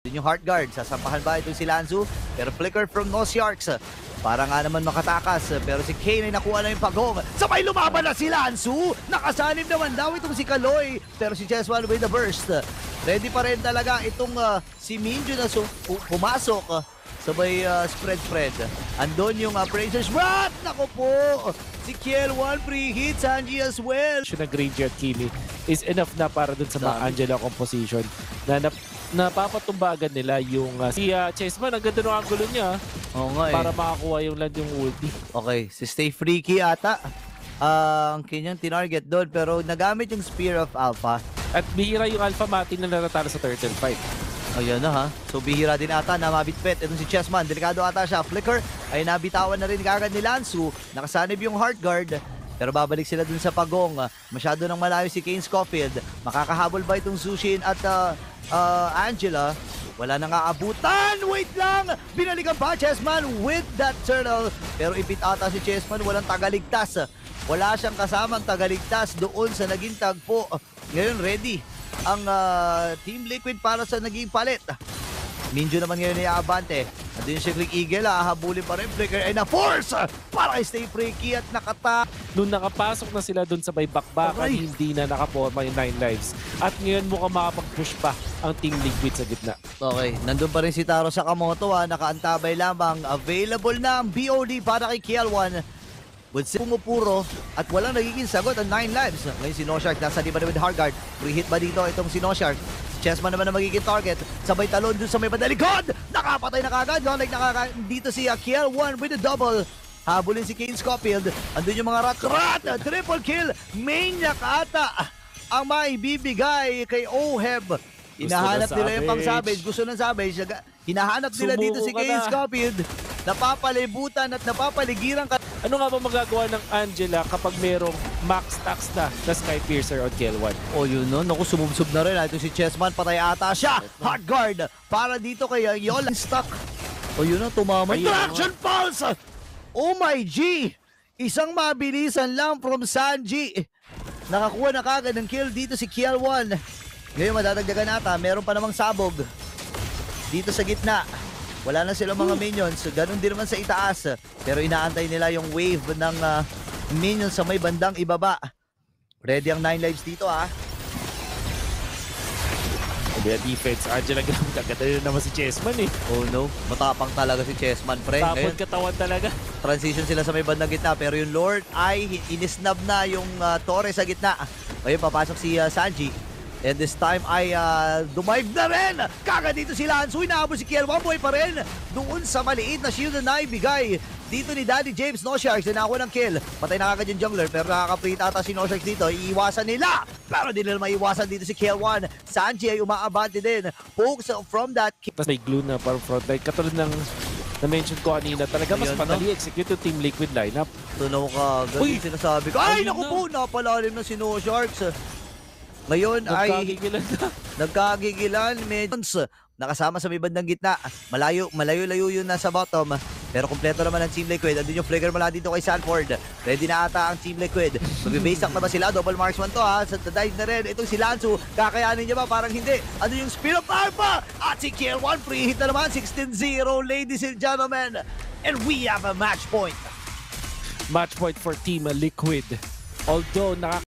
Yun yung heart guard, sasampahan ba itong si Lanzu? Pero flicker from Nosharks. Para nga naman makatakas, pero si Kane ay nakuha na yung pagong. Sabay lumaban na si Lanzu! Nakasanib naman daw itong si Kaloy. Pero si Chessman with the burst. Ready pa rin talaga itong si Minju na pumasok. Sabay spread. Andon yung Appraiser's Wrath! Naku po! Si Kiel1 pre-hit, Sanji as well. Nag-graveyard killing is enough na para dun sa mga Angela composition na napapatumbagan nila yung si Chessman. Ang ganda ng angulo niya para makakuha yung land yung ulti. Okay, si Stay Freaky ata ang kanyang tinarget doon, pero nagamit yung Spear of Alpha. At bihira yung Alpha Mati na natatalo sa turtle fight. Ayan na ha. So bihira din ata na mabitpit. Itong si Chessman, delikado ata siya. Flicker ay nabitawan na rin kagad ni Lanzu. Nakasanib yung heart guard. Pero babalik sila dun sa pagong. Masyado nang malayo si Kane Scofield. Makakahabol ba itong Zushin at Angela? Wala nang aabutan. Wait lang! Binalikan pa Chessman with that turtle. Pero ipit ata si Chessman. Walang tagaligtas. Wala siyang kasamang tagaligtas doon sa naging tagpo. Ngayon ready ang Team Liquid para sa naging palit. Minju naman ngayon ay aabante. At din si Click Eagle, habulin pa rin. Flicker ay na-force para kay Stay Freaky at nakata. Nung nakapasok na sila dun sa may bakbakan, hindi na nakaporma yung 9 lives. At ngayon mukhang makapag-push pa ang Team Liquid sa gitna. Okay, nandun pa rin si Taro Sakamoto, nakaantabay lamang. Available na ang BOD para kay Kiel1. With pumupuro at walang nagiging sagot ang 9 lives. Ngayon si Noshark nasa liba na with Hardguard. Pre-hit ba dito itong si Noshark? Chessman naman na magiging target. Sabay talon dun sa may badalikod. Nakapatay na kagad. Dito si Kiel1 with a double. Habulin si Kane Scofield. Andun yung mga rat. Triple kill. Maniac ata ang maibibigay kay Oheb. Hinahanap nila yung pang Savage. Gusto ng Savage. Hinahanap nila dito si Kane Scofield. Napapalibutan at napapaligiran ka. Ano nga ba magagawa ng Angela kapag merong max tax na Sky Piercer on Kiel1? O yun no, naku sumubsob na rin. Ito si Chessman, patay ata siya. Hard guard para dito kay Yola. Stuck. O yun no, tumama. Traction pulse! Oh my G! Isang mabilisan lang from Sanji. Nakakuha na kagad ng kill dito si Kiel1. Ngayon madadagdagan ata, meron pa namang sabog dito sa gitna. Wala na silang mga minions. Ganun din naman sa itaas. Pero inaantay nila yung wave ng minions sa may bandang ibaba. Ready ang 9 lives dito Kaya defense, Angela gamit. Agad na naman si Chessman Oh no, matapang talaga si Chessman, pre. Tapon katawan talaga. Transition sila sa may bandang gitna. Pero yung Lord ay inisnab na yung Torre sa gitna. Ngayon papasok si Sanji. And this time ay dumive na rin. Kagad dito si Lanzu. Inaabot si Kiel1. Buhay pa rin. Doon sa maliit na shield na naibigay dito ni Daddy James. Nosharks inakuha ng kill. Patay na kagad yung jungler. Pero nakaka-free ata si Nosharks dito. Iiwasan nila. Pero di nila maiwasan dito si Kiel1. Sanji ay umaabante din. Pokes from that kill. Tapos may glue na parang front line. Katulad ng na-mention ko kanina. Talaga mas madali execute yung Team Liquid lineup. Tunaw ka. Ganun sinasabi ko. Ay naku po. Napalalim na si Nosharks. Ngayon ay nagkagigilan. Nakasama sa may bandang gitna. Malayo-layo yun nasa bottom. Pero kompleto naman ang Team Liquid. Andun yung flicker mula dito kay Sanford. Ready na ata ang Team Liquid. Mag-base up na ba sila? Double marksman to Sa dive na rin. Itong si Lanzu. Kakayanin niya ba? Parang hindi. Andun yung Spear of Alpha. At si Kiel1 free hit na naman. 16-0 ladies and gentlemen. And we have a match point. Match point for Team Liquid. Although